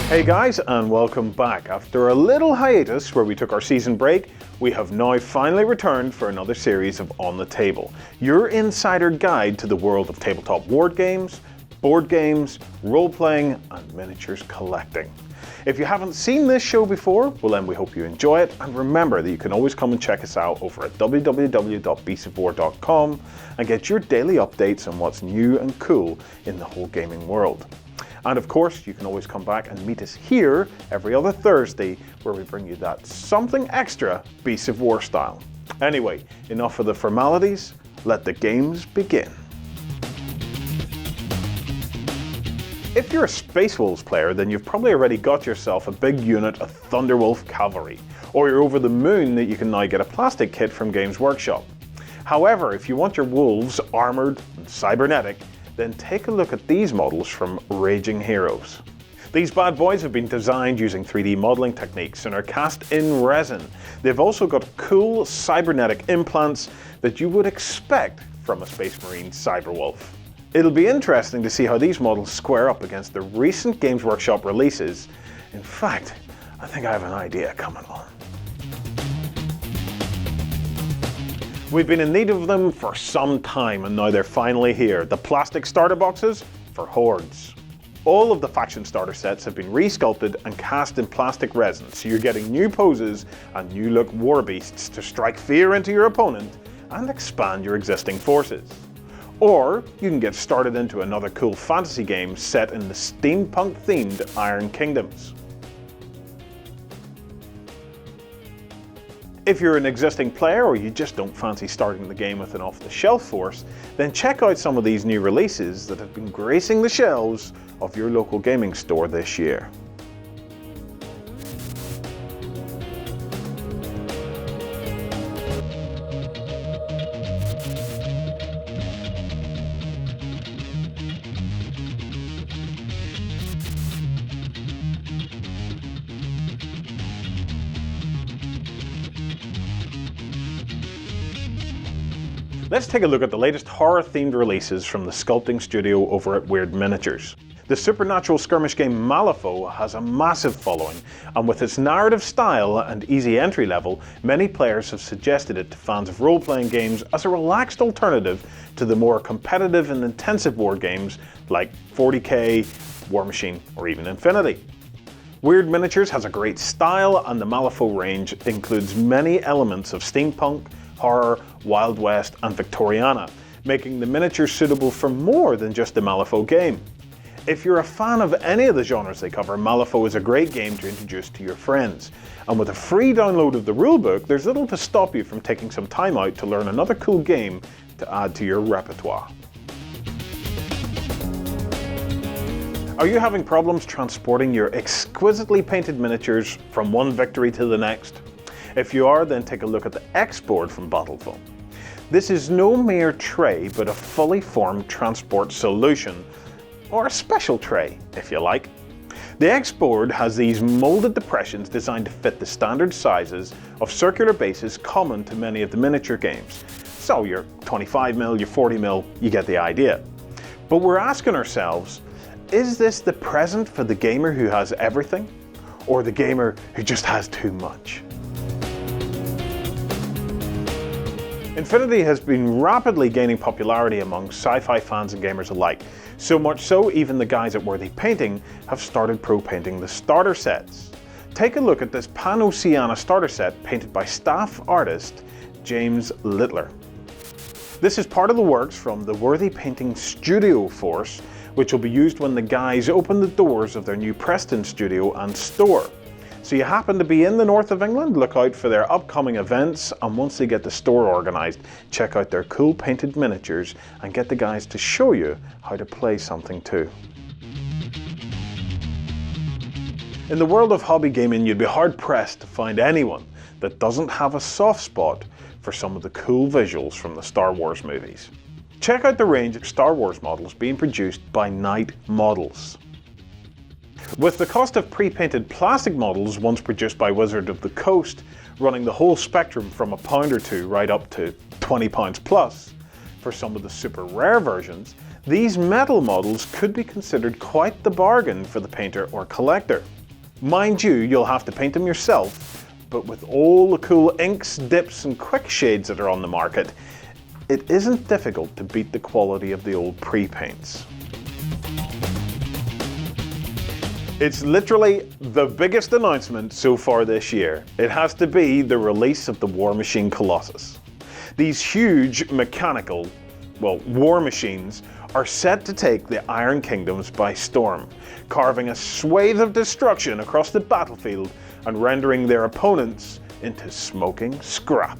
Hey guys, and welcome back. After a little hiatus where we took our season break, we have now finally returned for another series of On the Table, your insider guide to the world of tabletop wargames, board games, role-playing, and miniatures collecting. If you haven't seen this show before, well then we hope you enjoy it, and remember that you can always come and check us out over at www.beastofwar.com and get your daily updates on what's new and cool in the whole gaming world. And of course, you can always come back and meet us here every other Thursday, where we bring you that something extra Beasts of War style. Anyway, enough of the formalities, let the games begin. If you're a Cyberwolves player, then you've probably already got yourself a big unit of Thunderwolf cavalry, or you're over the moon that you can now get a plastic kit from Games Workshop. However, if you want your wolves armoured and cybernetic, then take a look at these models from Raging Heroes. These bad boys have been designed using 3D modelling techniques and are cast in resin. They've also got cool cybernetic implants that you would expect from a Space Marine Cyberwolf. It'll be interesting to see how these models square up against the recent Games Workshop releases. In fact, I think I have an idea coming on. We've been in need of them for some time, and now they're finally here. The plastic starter boxes for Hordes. All of the faction starter sets have been resculpted and cast in plastic resin, so you're getting new poses and new look war beasts to strike fear into your opponent and expand your existing forces. Or you can get started into another cool fantasy game set in the steampunk themed Iron Kingdoms. If you're an existing player or you just don't fancy starting the game with an off-the-shelf force, then check out some of these new releases that have been gracing the shelves of your local gaming store this year. Let's take a look at the latest horror-themed releases from the sculpting studio over at Weird Miniatures. The supernatural skirmish game Malifaux has a massive following, and with its narrative style and easy entry level, many players have suggested it to fans of role-playing games as a relaxed alternative to the more competitive and intensive war games like 40k, Warmachine, or even Infinity. Weird Miniatures has a great style, and the Malifaux range includes many elements of steampunk, horror, Wild West, and Victoriana, making the miniatures suitable for more than just the Malifaux game. If you're a fan of any of the genres they cover, Malifaux is a great game to introduce to your friends. And with a free download of the rulebook, there's little to stop you from taking some time out to learn another cool game to add to your repertoire. Are you having problems transporting your exquisitely painted miniatures from one victory to the next? If you are, then take a look at the X-Board from Battlefoam. This is no mere tray, but a fully formed transport solution, or a special tray, if you like. The X-Board has these molded depressions designed to fit the standard sizes of circular bases common to many of the miniature games. So your 25mm, your 40mm, you get the idea. But we're asking ourselves, is this the present for the gamer who has everything, or the gamer who just has too much? Infinity has been rapidly gaining popularity among sci-fi fans and gamers alike. So much so, even the guys at Worthy Painting have started pro-painting the starter sets. Take a look at this Pan-Oceania starter set painted by staff artist James Littler. This is part of the works from the Worthy Painting Studio Force, which will be used when the guys open the doors of their new Preston studio and store. So you happen to be in the north of England, look out for their upcoming events, and once they get the store organised, check out their cool painted miniatures and get the guys to show you how to play something too. In the world of hobby gaming, you'd be hard pressed to find anyone that doesn't have a soft spot for some of the cool visuals from the Star Wars movies. Check out the range of Star Wars models being produced by Knight Models. With the cost of pre-painted plastic models once produced by Wizard of the Coast running the whole spectrum from £1 or £2 right up to £20 plus for some of the super rare versions, these metal models could be considered quite the bargain for the painter or collector. Mind you, you'll have to paint them yourself, but with all the cool inks, dips and quick shades that are on the market, it isn't difficult to beat the quality of the old pre-paints. It's literally the biggest announcement so far this year. It has to be the release of the Warmachine Colossus. These huge mechanical, war machines are set to take the Iron Kingdoms by storm, carving a swathe of destruction across the battlefield and rendering their opponents into smoking scrap.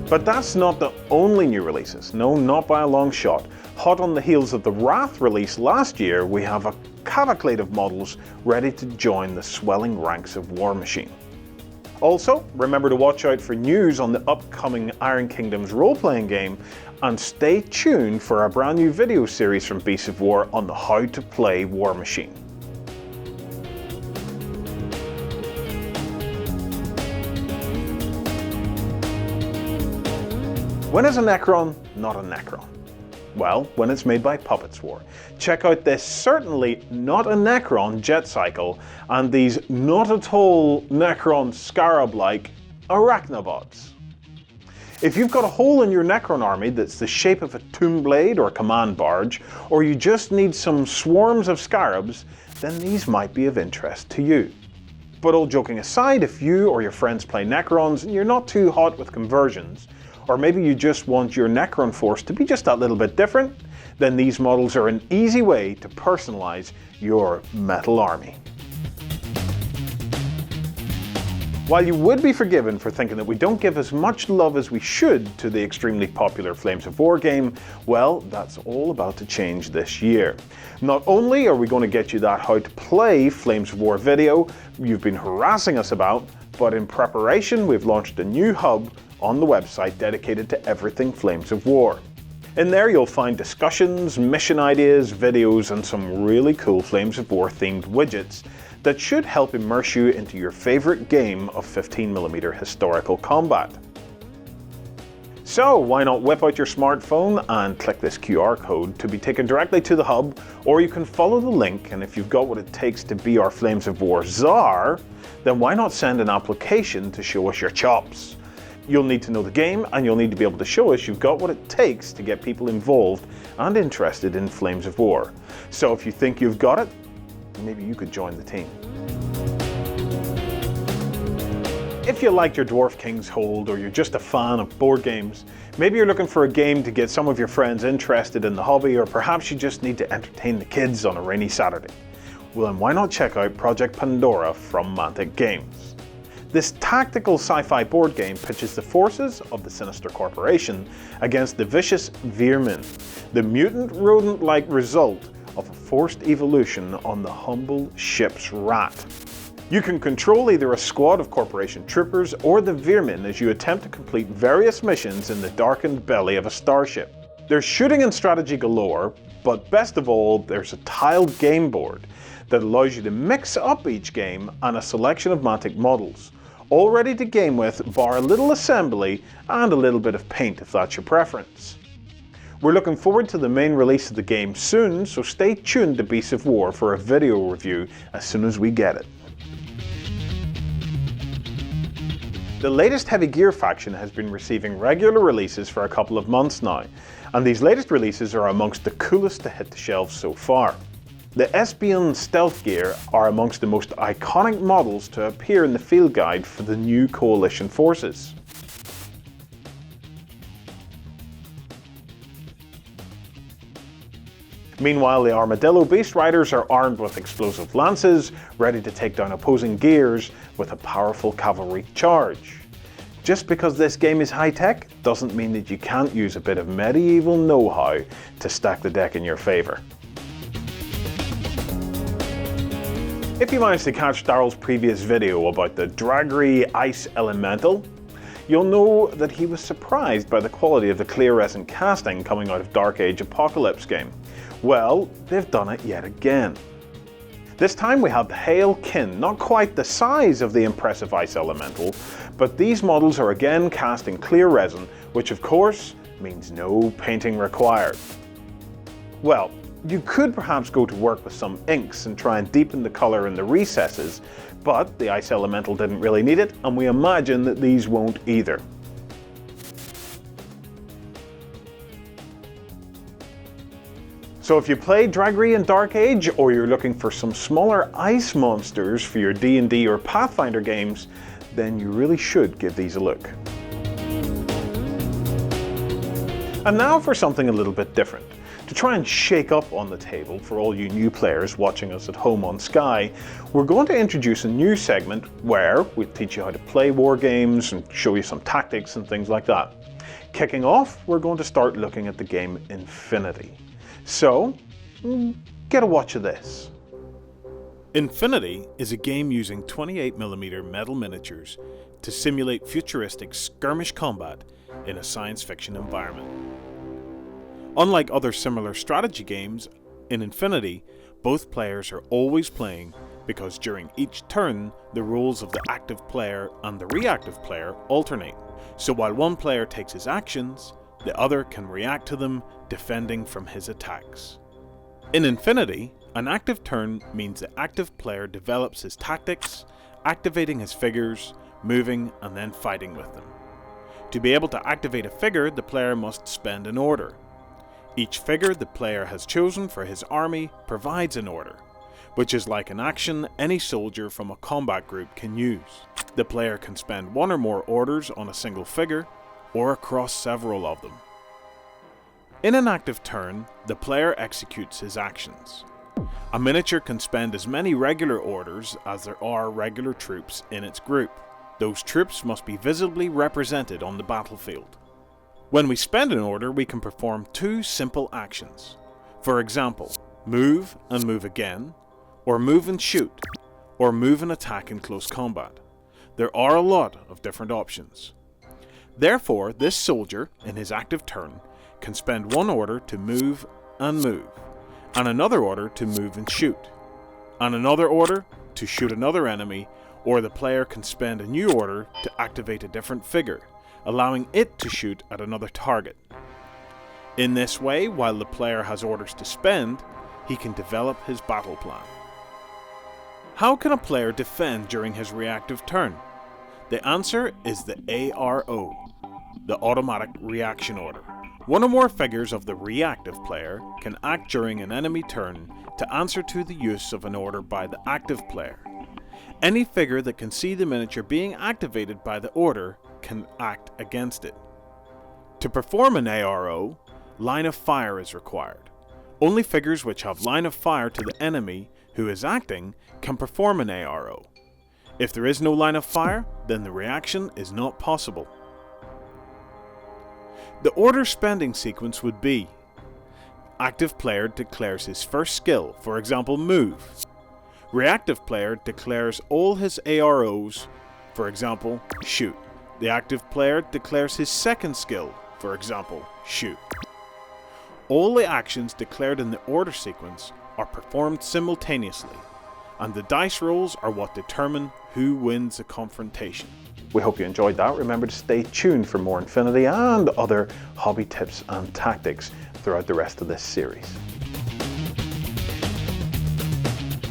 But that's not the only new releases, no, not by a long shot. Hot on the heels of the Wrath release last year, we have a cavalcade of models ready to join the swelling ranks of Warmachine. Also, remember to watch out for news on the upcoming Iron Kingdoms role-playing game, and stay tuned for a brand new video series from Beasts of War on the how to play Warmachine. When is a Necron not a Necron? Well, when it's made by Puppets War. Check out this certainly not a Necron jet cycle and these not at all Necron scarab-like Arachnobots. If you've got a hole in your Necron army that's the shape of a tomb blade or command barge, or you just need some swarms of scarabs, then these might be of interest to you. But all joking aside, if you or your friends play Necrons and you're not too hot with conversions, or maybe you just want your Necron force to be just that little bit different, then these models are an easy way to personalize your metal army. While you would be forgiven for thinking that we don't give as much love as we should to the extremely popular Flames of War game, well, that's all about to change this year. Not only are we going to get you that how to play Flames of War video you've been harassing us about, but in preparation we've launched a new hub on the website dedicated to everything Flames of War. In there you'll find discussions, mission ideas, videos and some really cool Flames of War themed widgets that should help immerse you into your favourite game of 15mm historical combat. So why not whip out your smartphone and click this QR code to be taken directly to the hub, or you can follow the link, and if you've got what it takes to be our Flames of War czar, then why not send an application to show us your chops? You'll need to know the game, and you'll need to be able to show us you've got what it takes to get people involved and interested in Flames of War. So if you think you've got it, maybe you could join the team. If you liked your Dwarf King's Hold, or you're just a fan of board games, maybe you're looking for a game to get some of your friends interested in the hobby, or perhaps you just need to entertain the kids on a rainy Saturday. Well then why not check out Project Pandora from Mantic Games. This tactical sci-fi board game pitches the forces of the sinister corporation against the vicious Veer-Myn, the mutant rodent-like result of a forced evolution on the humble ship's rat. You can control either a squad of corporation troopers or the Veer-Myn as you attempt to complete various missions in the darkened belly of a starship. There's shooting and strategy galore, but best of all, there's a tiled game board that allows you to mix up each game and a selection of Mantic models, all ready to game with, bar a little assembly and a little bit of paint if that's your preference. We're looking forward to the main release of the game soon, so stay tuned to Beasts of War for a video review as soon as we get it. The latest Heavy Gear faction has been receiving regular releases for a couple of months now, and these latest releases are amongst the coolest to hit the shelves so far. The Espion stealth gear are amongst the most iconic models to appear in the field guide for the new coalition forces. Meanwhile, the Armadillo Beastriders are armed with explosive lances, ready to take down opposing gears with a powerful cavalry charge. Just because this game is high-tech doesn't mean that you can't use a bit of medieval know-how to stack the deck in your favour. If you managed to catch Daryl's previous video about the Dragyri Ice Elemental, you'll know that he was surprised by the quality of the clear resin casting coming out of Dark Age Apocalypse game. Well, they've done it yet again. This time we have the Hail Kin, not quite the size of the impressive Ice Elemental, but these models are again cast in clear resin, which of course means no painting required. Well, you could perhaps go to work with some inks and try and deepen the colour in the recesses, but the Ice Elemental didn't really need it, and we imagine that these won't either. So if you play Dragyri in Dark Age, or you're looking for some smaller ice monsters for your D&D or Pathfinder games, then you really should give these a look. And now for something a little bit different. To try and shake up On the Table for all you new players watching us at home on Sky, we're going to introduce a new segment where we teach you how to play war games and show you some tactics and things like that. Kicking off, we're going to start looking at the game Infinity. So, get a watch of this. Infinity is a game using 28mm metal miniatures to simulate futuristic skirmish combat in a science fiction environment. Unlike other similar strategy games, in Infinity, both players are always playing because during each turn, the roles of the active player and the reactive player alternate. So while one player takes his actions, the other can react to them, defending from his attacks. In Infinity, an active turn means the active player develops his tactics, activating his figures, moving and then fighting with them. To be able to activate a figure, the player must spend an order. Each figure the player has chosen for his army provides an order, which is like an action any soldier from a combat group can use. The player can spend one or more orders on a single figure, or across several of them. In an active turn, the player executes his actions. A miniature can spend as many regular orders as there are regular troops in its group. Those troops must be visibly represented on the battlefield. When we spend an order, we can perform two simple actions. For example, move and move again, or move and shoot, or move and attack in close combat. There are a lot of different options. Therefore, this soldier, in his active turn, can spend one order to move, and another order to move and shoot, and another order to shoot another enemy, or the player can spend a new order to activate a different figure, allowing it to shoot at another target. In this way, while the player has orders to spend, he can develop his battle plan. How can a player defend during his reactive turn? The answer is the ARO, the automatic reaction order. One or more figures of the reactive player can act during an enemy turn to answer to the use of an order by the active player. Any figure that can see the miniature being activated by the order can act against it. To perform an ARO, line of fire is required. Only figures which have line of fire to the enemy who is acting can perform an ARO. If there is no line of fire, then the reaction is not possible. The order spending sequence would be: active player declares his first skill, for example move. Reactive player declares all his AROs, for example shoot. The active player declares his second skill, for example shoot. All the actions declared in the order sequence are performed simultaneously, and the dice rolls are what determine who wins a confrontation. We hope you enjoyed that. Remember to stay tuned for more Infinity and other hobby tips and tactics throughout the rest of this series.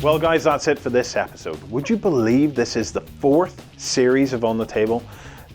Well guys, that's it for this episode. Would you believe this is the 4th series of On the Table?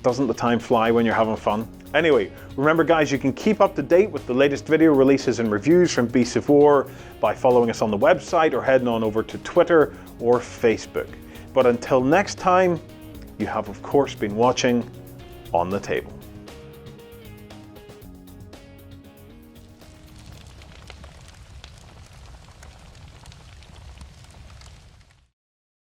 Doesn't the time fly when you're having fun? Anyway, remember guys, you can keep up to date with the latest video releases and reviews from Beasts of War by following us on the website or heading on over to Twitter or Facebook. But until next time, you have of course been watching On the Table.